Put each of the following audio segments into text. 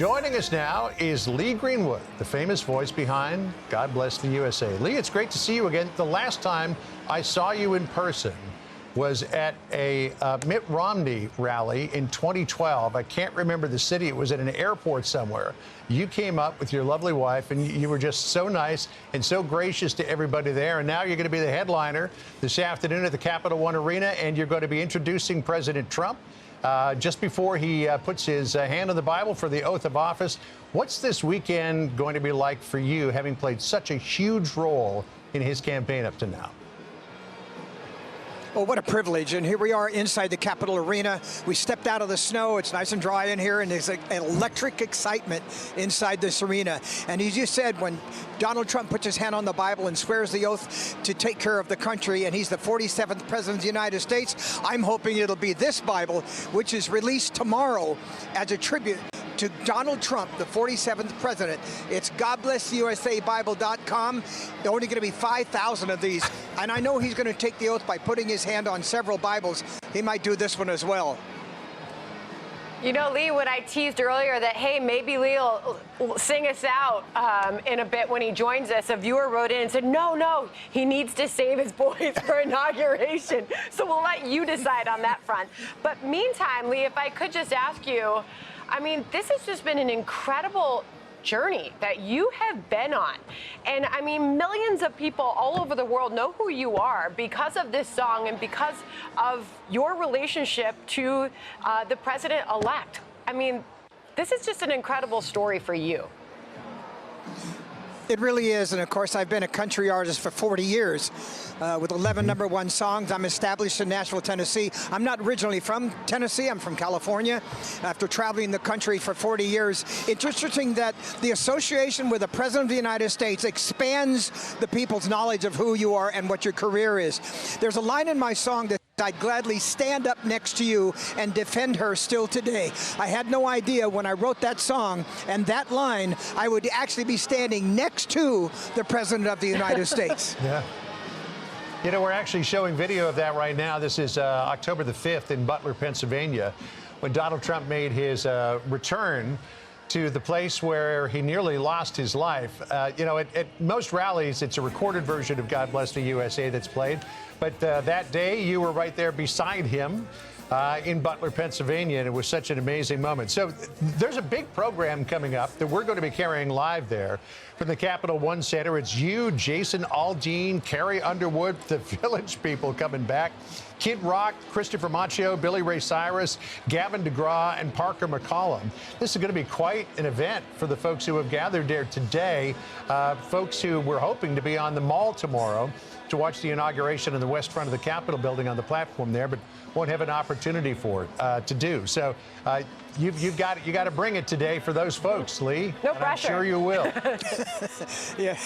Joining us now is Lee Greenwood, the famous voice behind God Bless the USA. Lee, it's great to see you again. The last time I saw you in person was at a Mitt Romney rally in 2012. I can't remember the city. It was at an airport somewhere. You came up with your lovely wife, and you were just so nice and so gracious to everybody there. And now you're going to be the headliner this afternoon at the Capital One Arena, and you're going to be introducing President Trump just before he puts his hand on the Bible for the oath of office. What's this weekend going to be like for you, having played such a huge role in his campaign up to now? Well, what a privilege. And here we are inside the Capitol Arena. We stepped out of the snow. It's nice and dry in here, and there's an electric excitement inside this arena. And as you said, when Donald Trump puts his hand on the Bible and swears the oath to take care of the country, and he's the 47th president of the United States, I'm hoping it'll be this Bible, which is released tomorrow as a tribute to Donald Trump, the 47th president. It's godblesstheusabible.com. There are only going to be 5,000 of these. And I know he's going to take the oath by putting his hand on several Bibles. He might do this one as well. You know, Lee, when I teased earlier that, hey, maybe Lee will sing us out in a bit when he joins us, a viewer wrote in and said, no, he needs to save his voice for inauguration. So we'll let you decide on that front. But meantime, Lee, if I could just ask you, I mean, this has just been an incredible journey that you have been on. And I mean, millions of people all over the world know who you are because of this song and because of your relationship to the president-elect. I mean, this is just an incredible story for you. It really is, and of course, I've been a country artist for 40 years with 11 #1 songs. I'm established in Nashville, Tennessee. I'm not originally from Tennessee. I'm from California. After traveling the country for 40 years, it's interesting that the association with the President of the United States expands the people's knowledge of who you are and what your career is. There's a line in my song that I'd gladly stand up next to you and defend her still today. I had no idea when I wrote that song and that line, I would actually be standing next to the President of the United States. Yeah. You know, we're actually showing video of that right now. This is October the 5th in Butler, Pennsylvania, when Donald Trump made his return to the place where he nearly lost his life. You know, at most rallies, it's a recorded version of God Bless the USA that's played. But that day, you were right there beside him in Butler, Pennsylvania, and it was such an amazing moment. So there's a big program coming up that we're going to be carrying live there from the Capital One Center. It's you, Jason Aldean, Carrie Underwood, the Village People coming back, Kid Rock, Christopher Macchio, Billy Ray Cyrus, Gavin DeGraw, and Parker McCollum. This is going to be quite an event for the folks who have gathered there today, folks who were hoping to be on the Mall tomorrow to watch the inauguration in the west front of the Capitol building on the platform there, but won't have an opportunity for it to do. So you got to bring it today for those folks, Lee. No and pressure. I'm sure you will. Yeah,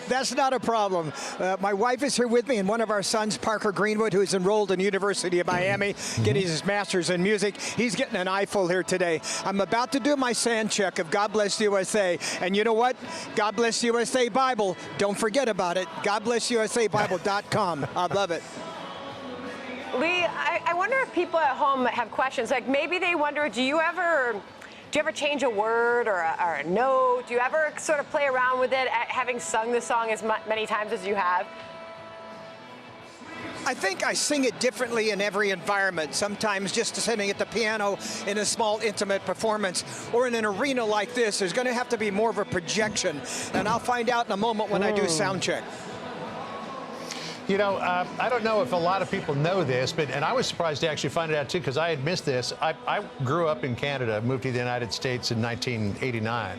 that's not a problem. My wife is here with me, and one of our sons, Parker Greenwood, who is enrolled in the University of Miami, getting his master's in music. He's getting an eyeful here today. I'm about to do my sand check of God Bless the USA, and you know what? God Bless the USA Bible. Don't forget about it. GodBlessUSABible.com. I love it. Lee, I wonder if people at home have questions. Like maybe they wonder, do you ever change a word or a note? Do you ever sort of play around with it, having sung the song as many times as you have? I think I sing it differently in every environment. Sometimes just sitting at the piano in a small intimate performance, or in an arena like this, there's going to have to be more of a projection. And I'll find out in a moment when I do sound check. You know, I don't know if a lot of people know this, and I was surprised to actually find it out, too, because I had missed this. I grew up in Canada, moved to the United States in 1989.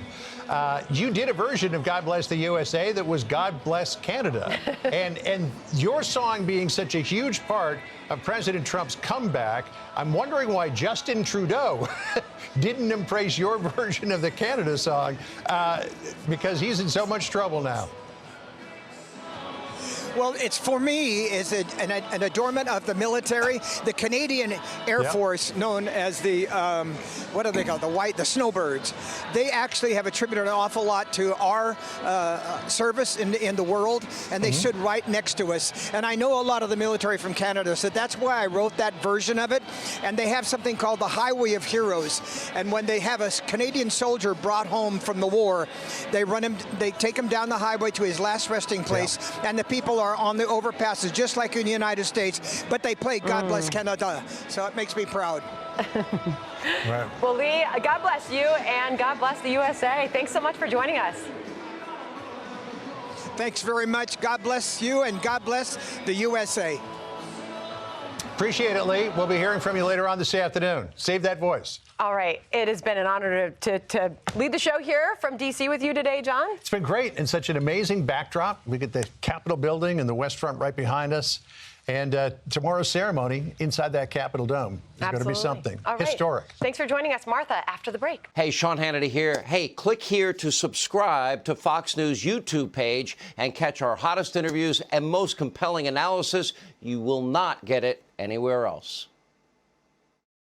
You did a version of God Bless the USA that was God Bless Canada. and your song being such a huge part of President Trump's comeback, I'm wondering why Justin Trudeau didn't embrace your version of the Canada song, because he's in so much trouble now. Well, it's for me is an adornment of the military. The Canadian Air Force, known as the what do they call it? The snowbirds. They actually have attributed an awful lot to our service in the world, and they stood right next to us. And I know a lot of the military from Canada, so that's why I wrote that version of it. And they have something called the Highway of Heroes. And when they have a Canadian soldier brought home from the war, they run him. They take him down the highway to his last resting place, and the people are on the overpasses just like in the United States, but they play God Bless Canada, so it makes me proud. Right. Well, Lee, God bless you and God bless the USA. Thanks so much for joining us. Thanks very much. God bless you and God bless the USA. Appreciate it, Lee. We'll be hearing from you later on this afternoon. Save that voice. All right. It has been an honor to lead the show here from D.C. with you today, John. It's been great and such an amazing backdrop. We get the Capitol building and the West Front right behind us. And tomorrow's ceremony inside that Capitol Dome is going to be something historic. Thanks for joining us, Martha, after the break. Hey, Sean Hannity here. Hey, click here to subscribe to Fox News YouTube page and catch our hottest interviews and most compelling analysis. You will not get it anywhere else.